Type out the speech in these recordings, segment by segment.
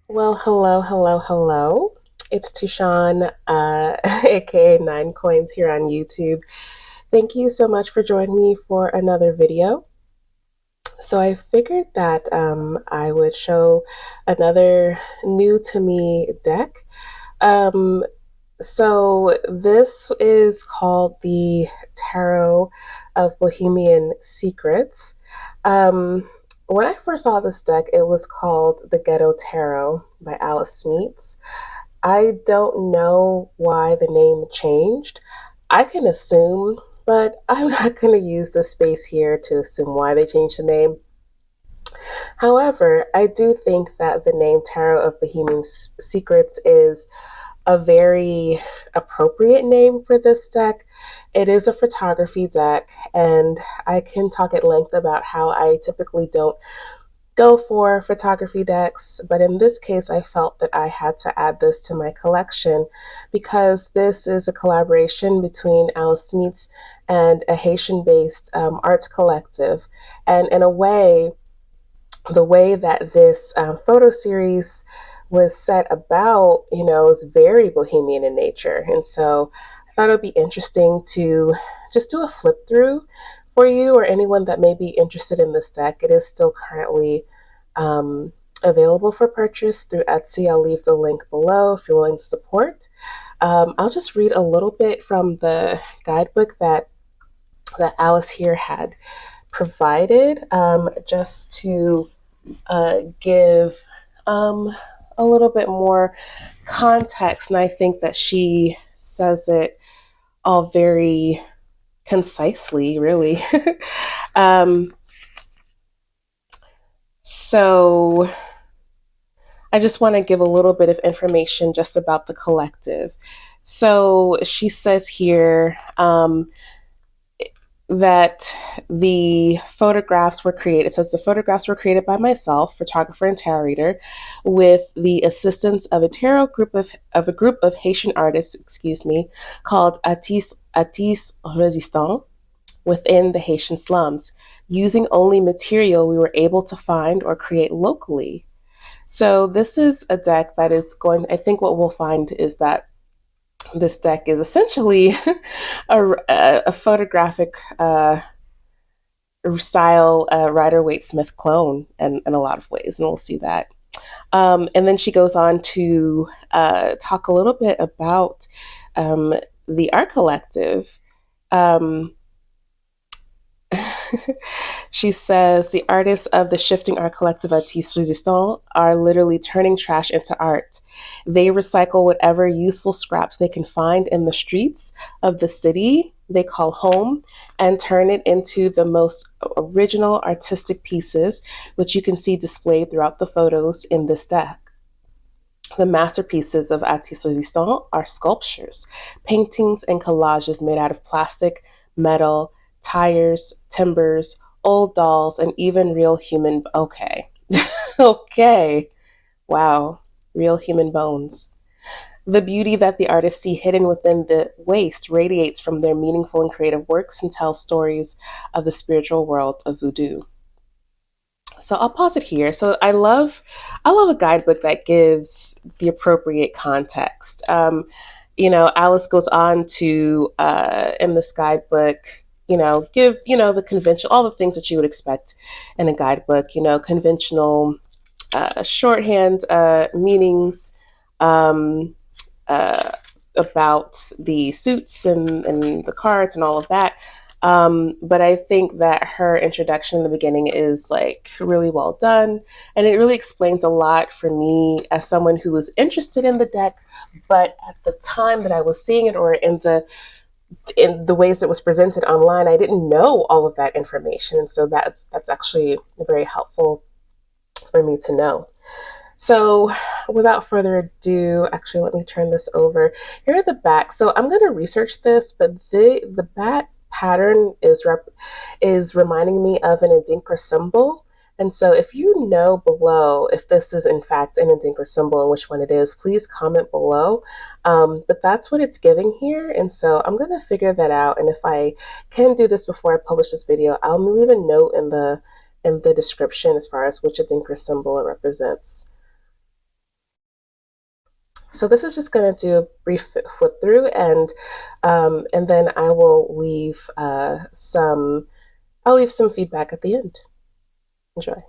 Well, hello, hello, hello. It's Tushan, aka Nine Coins here on YouTube. Thank you so much for joining me for another video. So I figured that I would show another new to me deck. Um, so this is called the Tarot of Bohemian Secrets. Um, when I first saw this deck, it was called the Ghetto Tarot by Alice Smeets. I don't know why the name changed. I can assume, but I'm not going to use the space here to assume why they changed the name. However, I do think that the name Tarot of Bohemian Secrets is a very appropriate name for this deck. It is a photography deck, and I can talk at length about how I typically don't go for photography decks, but in this case, I felt that I had to add this to my collection because this is a collaboration between Alice Smeets and a Haitian based arts collective. And in a way, the way that this photo series was set about, is very bohemian in nature. And so I thought it would be interesting to just do a flip through for you or anyone that may be interested in this deck. It is still currently available for purchase through Etsy. I'll leave the link below if you're willing to support. I'll just read a little bit from the guidebook that Alice here had provided, just to give a little bit more context. And I think that she says it all very concisely, really. um, so I just want to give a little bit of information just about the collective. So she says here, that the photographs were created. It says the photographs were created by myself, photographer and tarot reader, with the assistance of a group of Haitian artists, called Atis Rezistanz within the Haitian slums, using only material we were able to find or create locally. So this is a deck that is going. I think what we'll find is that this deck is essentially a photographic style Rider Waite Smith clone in a lot of ways, and we'll see that. And then she goes on to talk a little bit about um, the art collective. Um, she says the artists of the shifting art collective Atis Rezistanz are literally turning trash into art. They recycle whatever useful scraps they can find in the streets of the city they call home and turn it into the most original artistic pieces, which you can see displayed throughout the photos in this deck. The masterpieces of Atis Rezistanz are sculptures, paintings, and collages made out of plastic, metal, tires, timbers, old dolls, and even real human. Okay. Okay. Wow. Real human bones. The beauty that the artists see hidden within the waste radiates from their meaningful and creative works and tells stories of the spiritual world of voodoo. So I'll pause it here. So I love a guidebook that gives the appropriate context. Alice goes on to in this guidebook, give the conventional, all the things that you would expect in a guidebook. Conventional shorthand meanings. Um, uh, about the suits and the cards and all of that. But I think that her introduction in the beginning is like really well done. And it really explains a lot for me as someone who was interested in the deck, but at the time that I was seeing it or in the ways it was presented online, I didn't know all of that information. And so that's actually very helpful for me to know. So without further ado, actually, let me turn this over. Here are the backs. So I'm going to research this, but the bat pattern is reminding me of an Adinkra symbol. And so if you know below if this is in fact an Adinkra symbol and which one it is, please comment below. But that's what it's giving here. And so I'm going to figure that out. And if I can do this before I publish this video, I'll leave a note in the description as far as which Adinkra symbol it represents. So this is just going to do a brief flip through, and then I will leave some. I'll leave some feedback at the end. Enjoy.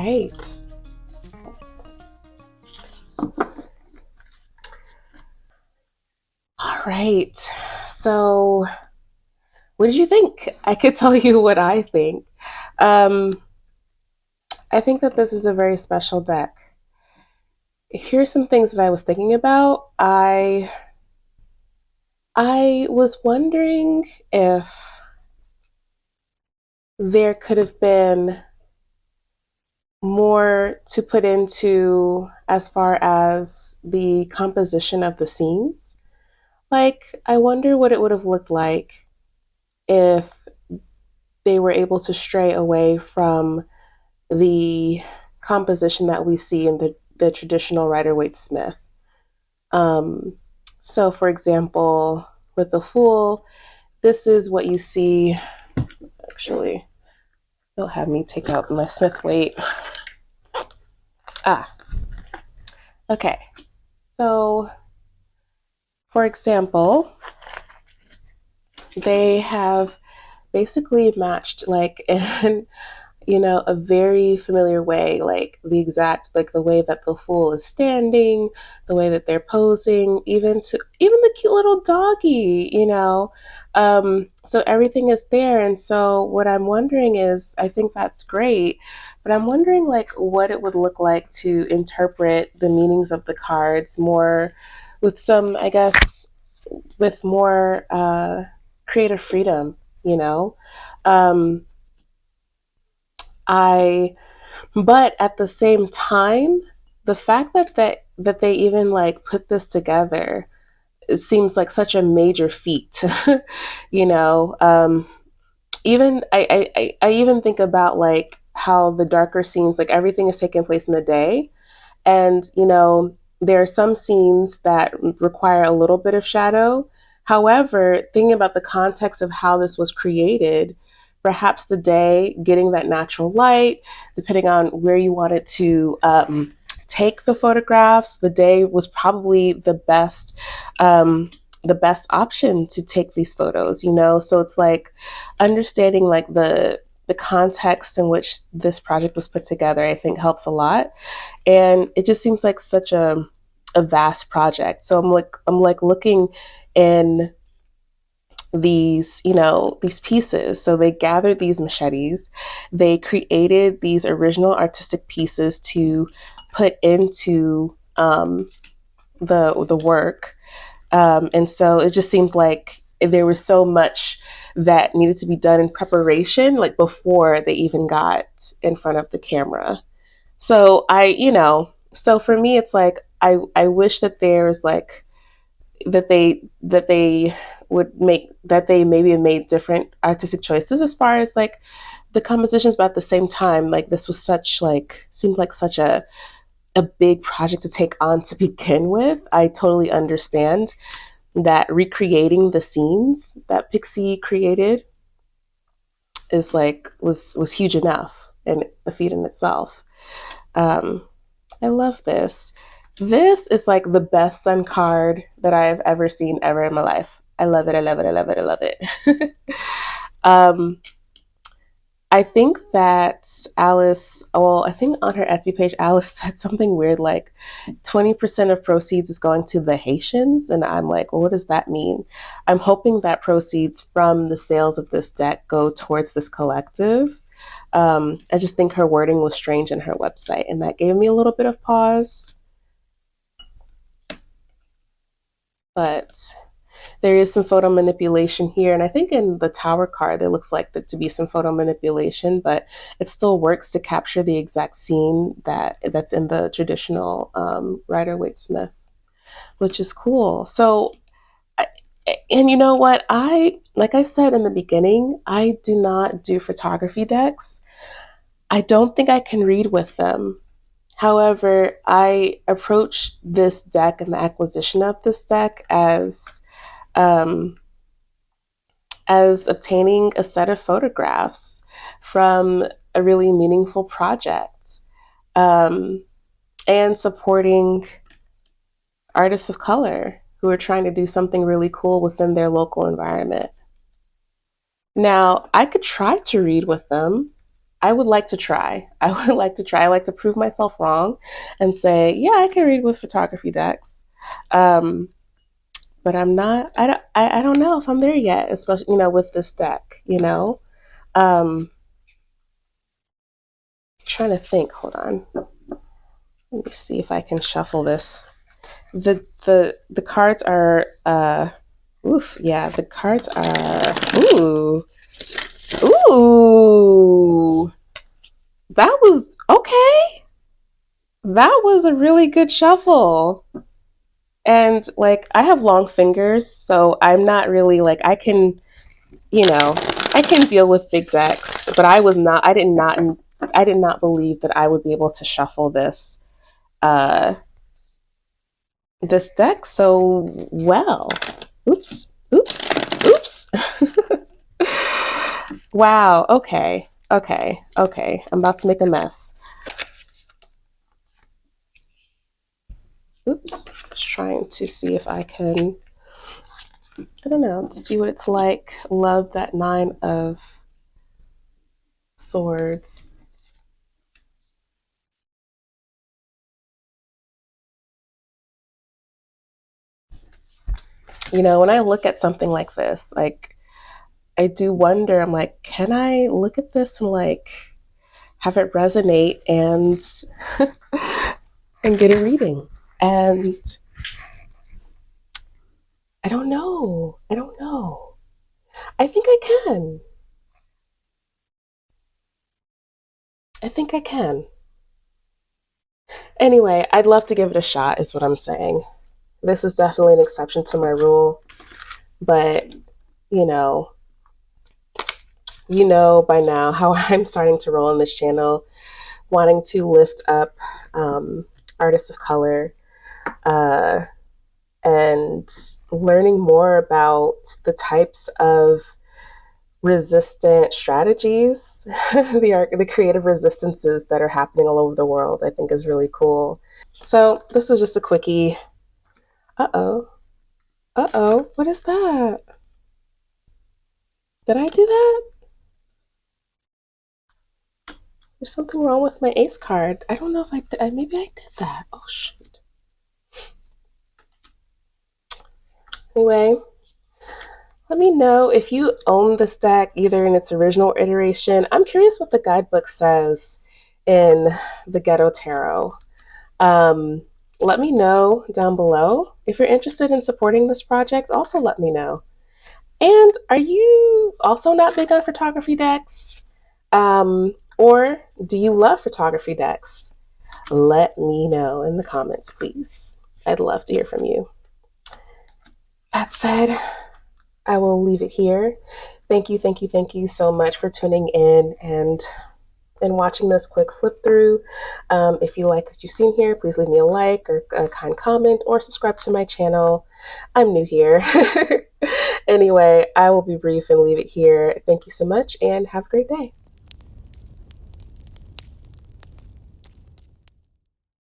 right. All right. So, what did you think? I could tell you what I think. Um, I think that this is a very special deck. Here's some things that I was thinking about. I was wondering if there could have been more to put into as far as the composition of the scenes. Like, I wonder what it would have looked like if they were able to stray away from the composition that we see in the traditional Rider Waite Smith. Um, so, for example, with the Fool, this is what you see. Actually, they'll have me take out my Smith Waite. Ah, okay. So, for example, they have basically matched like in a very familiar way, like the exact, like the way that the Fool is standing, the way that they're posing, even the cute little doggy, so everything is there. And so what I'm wondering is, I think that's great, but I'm wondering like what it would look like to interpret the meanings of the cards more with some, I guess, with more creative freedom, you know. Um, I but at the same time, the fact that they even like put this together, it seems like such a major feat. you know, even I even think about like how the darker scenes, like everything is taking place in the day, and, there are some scenes that require a little bit of shadow. However, thinking about the context of how this was created, perhaps the day getting that natural light, depending on where you wanted to take the photographs, the day was probably the best option to take these photos, So it's like understanding like the context in which this project was put together, I think helps a lot. And it just seems like such a vast project. So I'm like looking in these pieces. So they gathered these machetes, they created these original artistic pieces to put into the work. And so it just seems like there was so much that needed to be done in preparation, like before they even got in front of the camera. So so for me, it's like I wish that there's like that they would make that they maybe made different artistic choices as far as like the compositions, but at the same time, like this was such like seemed like such a big project to take on to begin with. I totally understand that recreating the scenes that Pixie created is like was huge enough and a feat in itself. Um, I love this. This is like the best sun card that I've ever seen ever in my life. I love it. I love it. I love it. I love it. um, I think that I think on her Etsy page, Alice said something weird like 20% of proceeds is going to the Haitians. And I'm like, well, what does that mean? I'm hoping that proceeds from the sales of this deck go towards this collective. I just think her wording was strange in her website, and that gave me a little bit of pause. But there is some photo manipulation here, and I think in the Tower card, it looks like that to be some photo manipulation, but it still works to capture the exact scene that's in the traditional Rider Waite Smith, which is cool. So, and you know what? Like I said in the beginning, I do not do photography decks. I don't think I can read with them. However, I approach this deck and the acquisition of this deck um, as obtaining a set of photographs from a really meaningful project, um, and supporting artists of color who are trying to do something really cool within their local environment. Now, I could try to read with them. I would like to try. I would like to try. I like to prove myself wrong and say, yeah, I can read with photography decks. Um, but I'm not. I don't know if I'm there yet. Especially with this deck. Trying to think. Hold on. Let me see if I can shuffle this. The cards are. Oof. Yeah. The cards are. Ooh. Ooh. That was okay. That was a really good shuffle. And like I have long fingers, so I'm not really like you know, I can deal with big decks, but I did not believe that I would be able to shuffle uh this deck so well. Oops. Oops. Oops. Wow. Okay. Okay. Okay. I'm about to make a mess. Oops. Just trying to see if I can, I don't know, see what it's like. Love that 9 of Swords. When I look at something like this, like I do wonder, I'm like, can I look at this and like have it resonate and get a reading? And I don't know. I don't know. I think I can. I think I can. Anyway, I'd love to give it a shot, is what I'm saying. This is definitely an exception to my rule, but you know, by now how I'm starting to roll on this channel, wanting to lift up artists of color, uh, and learning more about the types of resistant strategies, the creative resistances that are happening all over the world, I think is really cool. So this is just a quickie. Uh-oh. Uh-oh. What is that? Did I do that? There's something wrong with my ace card. I don't know if I did. Maybe I did that. Oh, shoot. Anyway, let me know if you own this deck, either in its original iteration. I'm curious what the guidebook says in the Ghetto Tarot. Um, Let me know down below. If you're interested in supporting this project, also let me know. And are you also not big on photography decks? Or do you love photography decks? Let me know in the comments, please. I'd love to hear from you. That said, I will leave it here. Thank you, thank you, thank you so much for tuning in and watching this quick flip through. If you like what you've seen here, please leave me a like or a kind comment or subscribe to my channel. I'm new here. Anyway, I will be brief and leave it here. Thank you so much and have a great day.